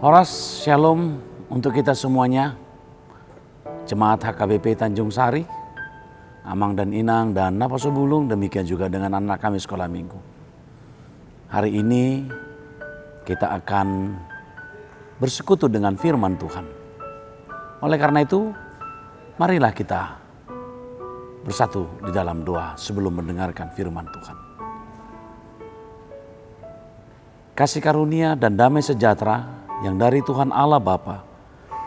Horas Shalom untuk kita semuanya, Jemaat HKBP Tanjung Sari, Amang dan Inang dan Napasubulung, demikian juga dengan anak kami sekolah minggu. Hari ini kita akan bersekutu dengan firman Tuhan. Oleh karena itu, marilah kita bersatu di dalam doa sebelum mendengarkan firman Tuhan. Kasih karunia dan damai sejahtera yang dari Tuhan Allah Bapa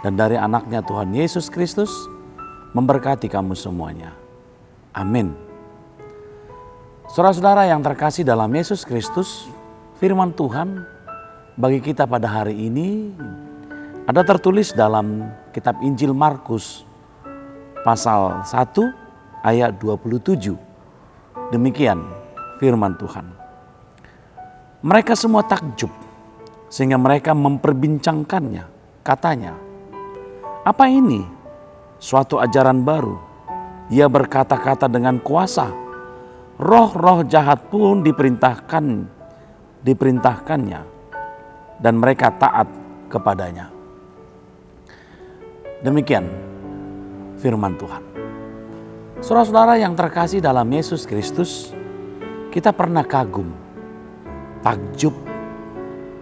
dan dari anaknya Tuhan Yesus Kristus memberkati kamu semuanya. Amin. Saudara-saudara yang terkasih dalam Yesus Kristus, firman Tuhan bagi kita pada hari ini ada tertulis dalam kitab Injil Markus pasal 1 ayat 27. Demikian firman Tuhan. Mereka semua takjub sehingga mereka memperbincangkannya. Katanya, apa ini? Suatu ajaran baru. Ia berkata-kata dengan kuasa. Roh-roh jahat pun diperintahkannya. Dan mereka taat kepadanya. Demikian firman Tuhan. Saudara-saudara yang terkasih dalam Yesus Kristus, kita pernah kagum, takjub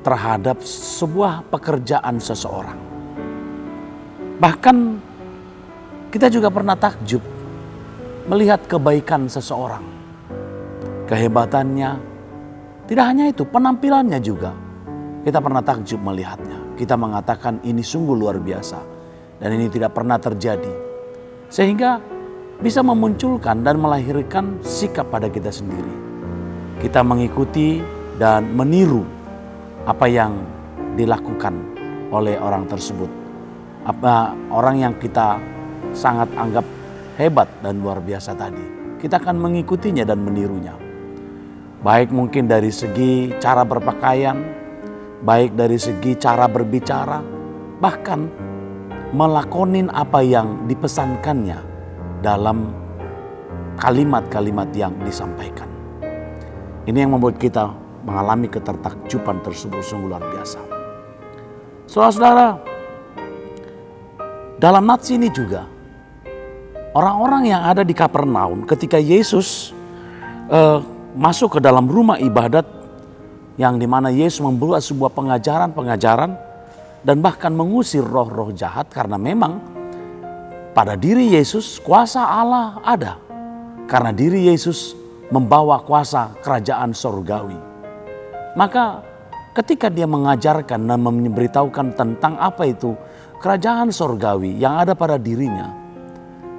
terhadap sebuah pekerjaan seseorang. Bahkan kita juga pernah takjub melihat kebaikan seseorang. Kehebatannya, tidak hanya itu, penampilannya juga. Kita pernah takjub melihatnya. Kita mengatakan ini sungguh luar biasa dan ini tidak pernah terjadi. Sehingga bisa memunculkan dan melahirkan sikap pada kita sendiri. Kita mengikuti dan meniru apa yang dilakukan oleh orang tersebut. Orang yang kita sangat anggap hebat dan luar biasa tadi. Kita akan mengikutinya dan menirunya. Baik mungkin dari segi cara berpakaian, baik dari segi cara berbicara, bahkan melakonin apa yang dipesankannya dalam kalimat-kalimat yang disampaikan. Ini yang membuat kita mengalami ketertakjuban tersebut sungguh luar biasa. Saudara-saudara, dalam nats ini juga orang-orang yang ada di Kapernaum ketika Yesus masuk ke dalam rumah ibadat yang dimana Yesus membuat sebuah pengajaran dan bahkan mengusir roh-roh jahat karena memang pada diri Yesus kuasa Allah ada. Karena diri Yesus membawa kuasa kerajaan surgawi. Maka ketika dia mengajarkan dan memberitahukan tentang apa itu kerajaan surgawi yang ada pada dirinya,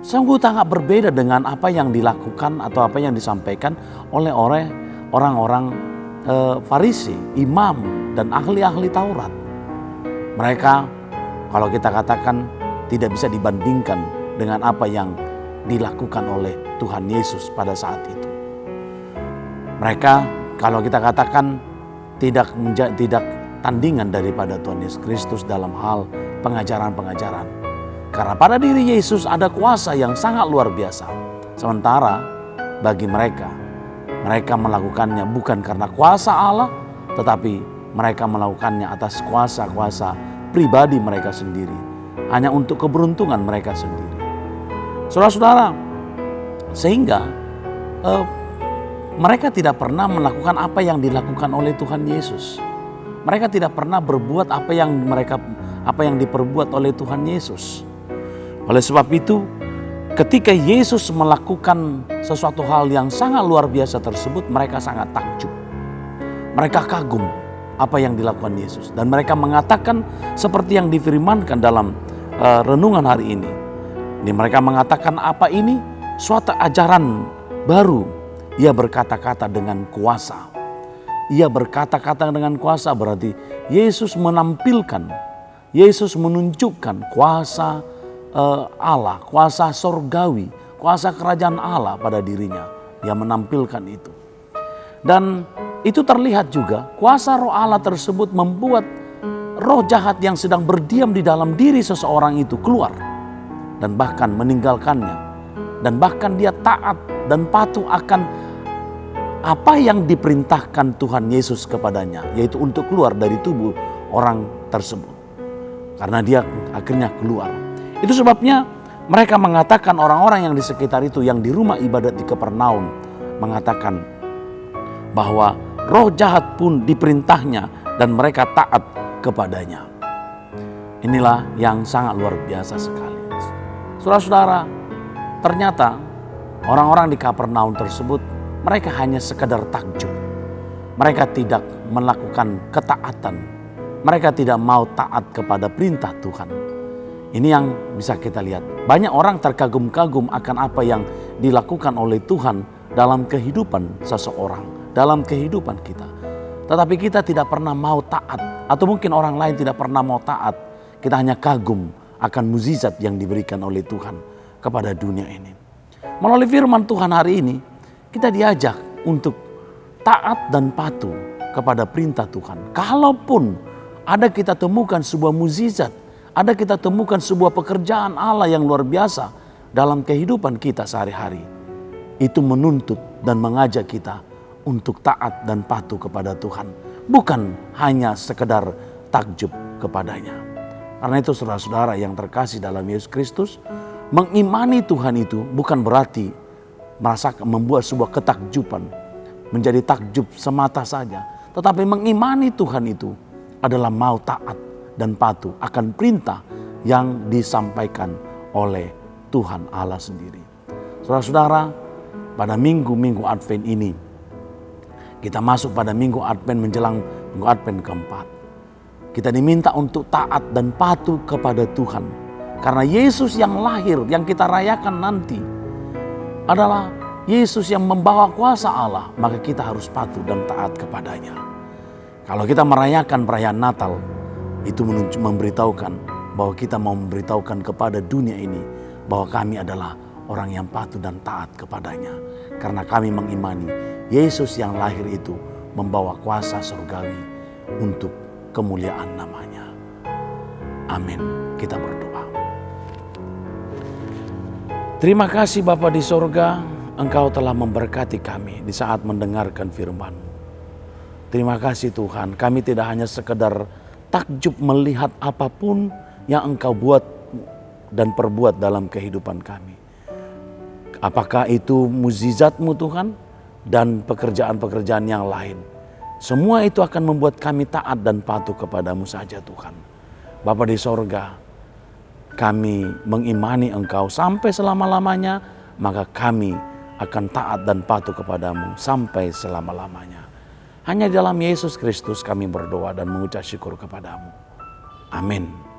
sungguh sangat berbeda dengan apa yang dilakukan atau apa yang disampaikan oleh orang-orang Farisi, imam dan ahli-ahli Taurat. Mereka kalau kita katakan tidak bisa dibandingkan dengan apa yang dilakukan oleh Tuhan Yesus pada saat itu. Mereka kalau kita katakan tidak tandingan daripada Tuhan Yesus Kristus dalam hal pengajaran-pengajaran. Karena pada diri Yesus ada kuasa yang sangat luar biasa. Sementara bagi mereka melakukannya bukan karena kuasa Allah, tetapi mereka melakukannya atas kuasa-kuasa pribadi mereka sendiri. Hanya untuk keberuntungan mereka sendiri. Saudara-saudara, sehingga mereka tidak pernah melakukan apa yang dilakukan oleh Tuhan Yesus. Mereka tidak pernah berbuat apa yang diperbuat oleh Tuhan Yesus. Oleh sebab itu, ketika Yesus melakukan sesuatu hal yang sangat luar biasa tersebut, mereka sangat takjub. Mereka kagum apa yang dilakukan Yesus. Dan mereka mengatakan seperti yang difirmankan dalam renungan hari ini. Mereka mengatakan apa ini? Suatu ajaran baru. Ia berkata-kata dengan kuasa. Ia berkata-kata dengan kuasa berarti Yesus menampilkan, Yesus menunjukkan kuasa Allah, kuasa surgawi, kuasa kerajaan Allah pada dirinya. Ia menampilkan itu. Dan itu terlihat juga kuasa roh Allah tersebut membuat roh jahat yang sedang berdiam di dalam diri seseorang itu keluar. Dan bahkan meninggalkannya. Dan bahkan dia taat dan patuh akan apa yang diperintahkan Tuhan Yesus kepadanya, yaitu untuk keluar dari tubuh orang tersebut. karena dia akhirnya keluar. Itu sebabnya mereka mengatakan, orang-orang yang di sekitar itu, yang di rumah ibadat di Kapernaum, mengatakan bahwa roh jahat pun diperintahnya dan mereka taat kepadanya. Inilah yang sangat luar biasa sekali. Saudara-saudara, ternyata orang-orang di Kapernaum tersebut, mereka hanya sekedar takjub. Mereka tidak melakukan ketaatan. Mereka tidak mau taat kepada perintah Tuhan. Ini yang bisa kita lihat. Banyak orang terkagum-kagum akan apa yang dilakukan oleh Tuhan dalam kehidupan seseorang, dalam kehidupan kita. Tetapi kita tidak pernah mau taat, atau mungkin orang lain tidak pernah mau taat. Kita hanya kagum akan mukjizat yang diberikan oleh Tuhan kepada dunia ini. Melalui firman Tuhan hari ini, kita diajak untuk taat dan patuh kepada perintah Tuhan. Kalaupun ada kita temukan sebuah mukjizat, ada kita temukan sebuah pekerjaan Allah yang luar biasa dalam kehidupan kita sehari-hari, itu menuntut dan mengajak kita untuk taat dan patuh kepada Tuhan. Bukan hanya sekedar takjub kepadanya. Karena itu saudara-saudara yang terkasih dalam Yesus Kristus, mengimani Tuhan itu bukan berarti membuat sebuah ketakjuban, menjadi takjub semata saja. Tetapi mengimani Tuhan itu adalah mau taat dan patuh akan perintah yang disampaikan oleh Tuhan Allah sendiri. Saudara-saudara, pada minggu-minggu Advent ini, kita masuk pada minggu Advent menjelang minggu Advent keempat. Kita diminta untuk taat dan patuh kepada Tuhan. Karena Yesus yang lahir, yang kita rayakan nanti, adalah Yesus yang membawa kuasa Allah. Maka kita harus patuh dan taat kepadanya. Kalau kita merayakan perayaan Natal, itu memberitahukan bahwa kita mau memberitahukan kepada dunia ini bahwa kami adalah orang yang patuh dan taat kepadanya. Karena kami mengimani Yesus yang lahir itu membawa kuasa surgawi untuk kemuliaan namanya. Amin. Kita berdoa. Terima kasih Bapa di sorga, Engkau telah memberkati kami di saat mendengarkan firman-Mu. Terima kasih Tuhan, kami tidak hanya sekedar takjub melihat apapun yang Engkau buat dan perbuat dalam kehidupan kami. Apakah itu mukjizat-Mu Tuhan dan pekerjaan-pekerjaan yang lain. Semua itu akan membuat kami taat dan patuh kepadamu saja Tuhan. Bapa di sorga, kami mengimani Engkau sampai selama-lamanya, maka kami akan taat dan patuh kepadamu sampai selama-lamanya. Hanya dalam Yesus Kristus kami berdoa dan mengucap syukur kepadamu. Amin.